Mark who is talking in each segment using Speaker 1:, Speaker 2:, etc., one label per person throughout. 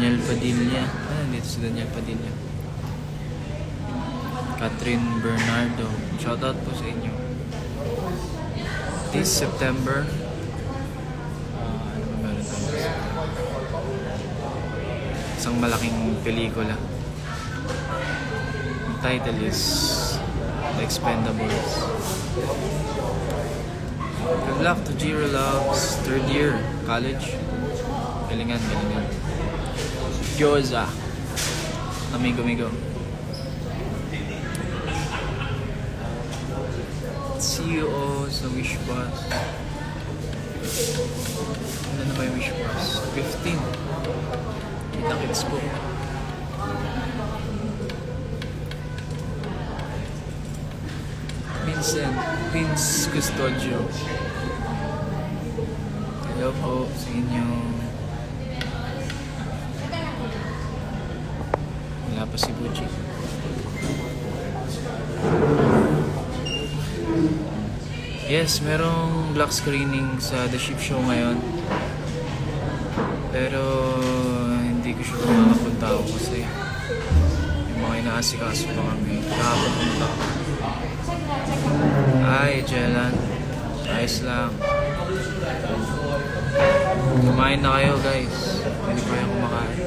Speaker 1: Daniel Padilla. Dito si Daniel Padilla. Catherine Bernardo. Shoutout po sa inyo. This September. Ano ba meron tayo? Isang malaking pelikula. Ang title is The Expendables. Good luck to Jiro Loves. Third year. College. Galingan. Gyoza. Amigo. CEO sa Wish Bus. Ano na ba yung Wish Bus? 15. Kita-kits po. Vince Custodio. Hello po sa inyo. Wala pa si Bucci. Yes, merong black screening sa The Ship Show ngayon. Pero hindi ko sure kung makapunta ako kasi yung mga inaasikaso pa kami. Kahapon pumunta ako. Ay, Jelan. Ayos lang. Kumain na kayo, guys. Hindi pa kayo kumakain.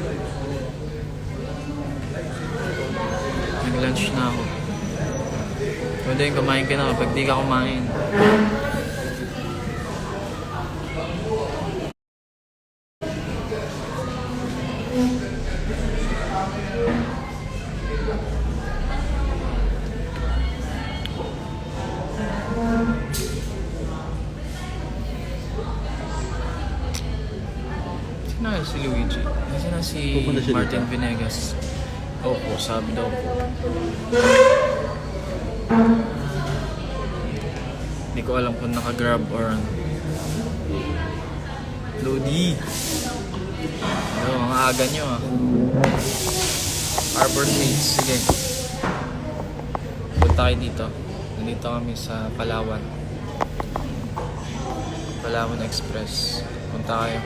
Speaker 1: Nag-lunch na ako. Pwede yung kumain ka na kapag di ka kumain. Sino na si Luigi? Sino na si Martin Venegas? Opo, sabi daw po. Hindi ko alam kung naka-grab or ano. Lodi! Ano, mga aga nyo ah. Arbor Shades, sige. Punta kayo dito. Nandito kami sa Palawan. Palawan Express. Punta kayo.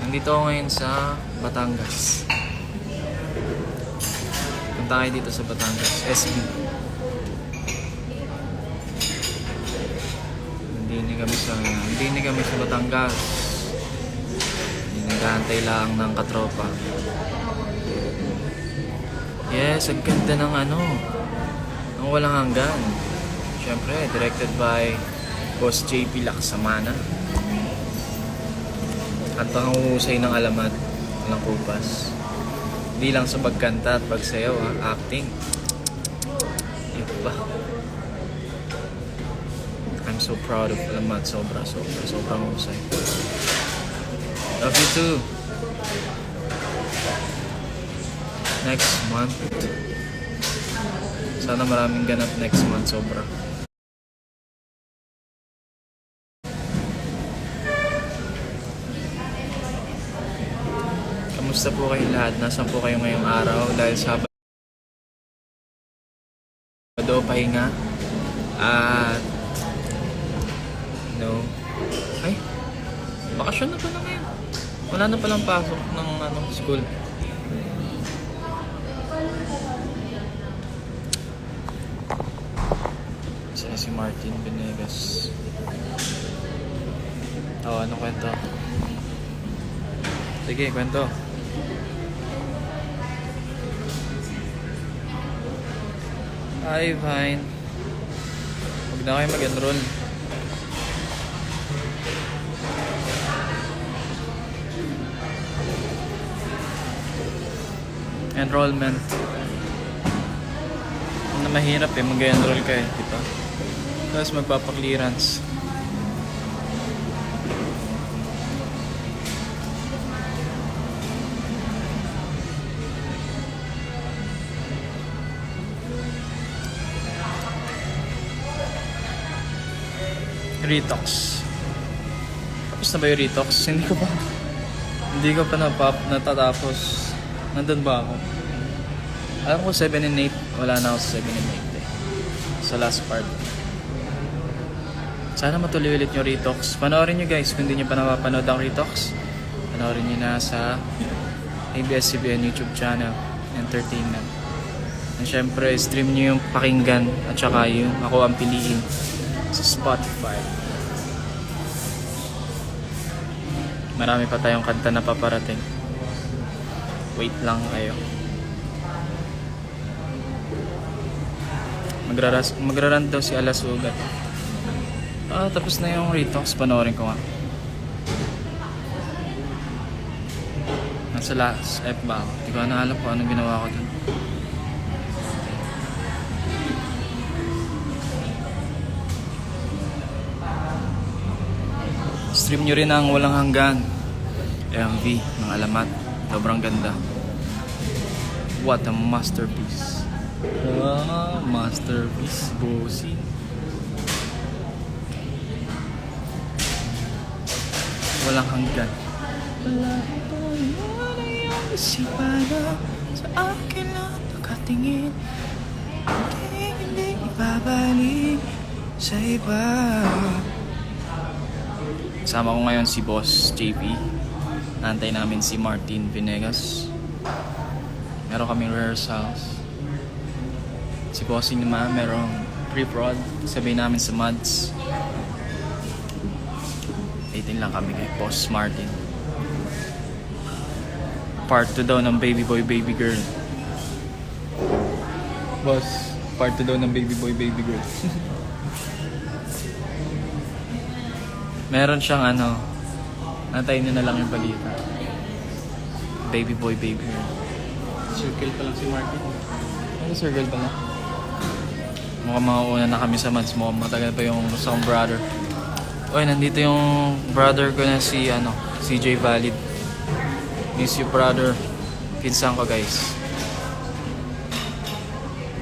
Speaker 1: Nandito ako ngayon sa Batangas. Punta kayo dito sa Batangas. SB. Hindi kami sa Batangas. Hindi nag-aantay lang ng katropa. Yes, ang ganda ng ano. Ang walang hanggan. Siyempre, directed by Boss JP Laksamana. At panguhusay ng alamat. Walang kupas. Hindi lang sa pagkanta at pagsayaw, ha? Acting. Iba. I'm so proud of alamat. Sobrang husay. Love you too. Next month. Sana maraming ganap next month. Sobra. Kamusta po kayo lahat? Nasaan po kayo ngayong araw? Dahil Sabado, pahinga. At ay, bakasyon na pala ngayon. Wala na palang pasok ng school. Saan si Martin Venegas? Ano kwento? Sige, kwento. Ay, fine. Huwag na kayo mag-enroll. Enrollment. Ano mahirap mag-enroll ka diba? Tapos magpapa-clearance. Retox. Tapos na ba yung Retox? Hindi ko pa natatapos. Nandun ba ako? Alam ko 7 and 8. Wala na ako sa 7 and 8 eh. Sa last part. Sana matuloy ulit yung Retox. Panoorin nyo guys, kung hindi nyo pa napapanood ang Retox, panoorin nyo na sa ABS-CBN YouTube channel, Entertainment. And syempre, stream nyo yung Pakinggan at saka yung Ako Ang Piliin sa Spotify. Marami pa tayong kanta na paparating. Wait lang kayo. Magraran daw si Alasugat. Tapos na yung Retox. Panoorin ko nga. Nasa last F ba ako? Hindi ko na alam kung anong ginawa ko dun. Stream nyo rin ang Walang Hanggan MV ng Alamat. Sobrang ganda. What a masterpiece. Masterpiece, bossy. Walang Hanggan. Wala ito na yung isipana sa akin lang nakatingin. Hindi ibabalik sa iba. Kasama ko ngayon si Boss JP. Nantay namin si Martin Venegas. Meron kaming rehearsals. Si Bossing naman merong pre-prod. Sabihin namin sa Mads. 18 lang kami kay Boss Martin. Part 2 daw ng Baby Boy Baby Girl. Boss, part 2 daw ng Baby Boy Baby Girl. Meron siyang antayin nyo na lang yung balita. Baby Boy Baby Girl. Circle pa lang si Martin. Ano circle pa lang? Mukhang mauuna na kami sa Mads. Mukhang matagal pa yung Song Brother. Uy, nandito yung brother ko na si CJ Valid. Miss you, brother. Pinsan ko, guys.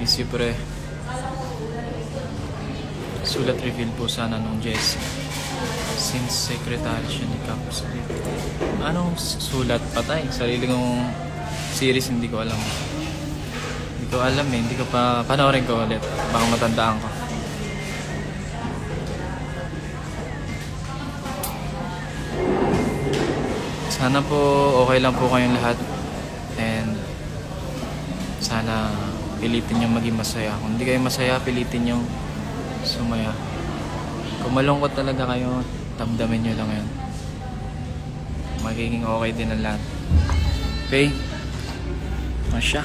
Speaker 1: Miss you, pre. Sulat reveal po sana nung Jesse. Since secretary siya ni Campus. Anong sulat? Patay. Sarili kong series, hindi ko alam. Hindi ko alam eh. Hindi ko pa panoorin ko ulit. Baka matandaan ko. Sana po okay lang po kayong lahat. And sana pilitin nyo maging masaya. Kung hindi kayo masaya, pilitin nyo sumaya. Kung malungkot talaga kayo, damdamin nyo lang yun. Magiging okay din ang lahat. Okay? Masya.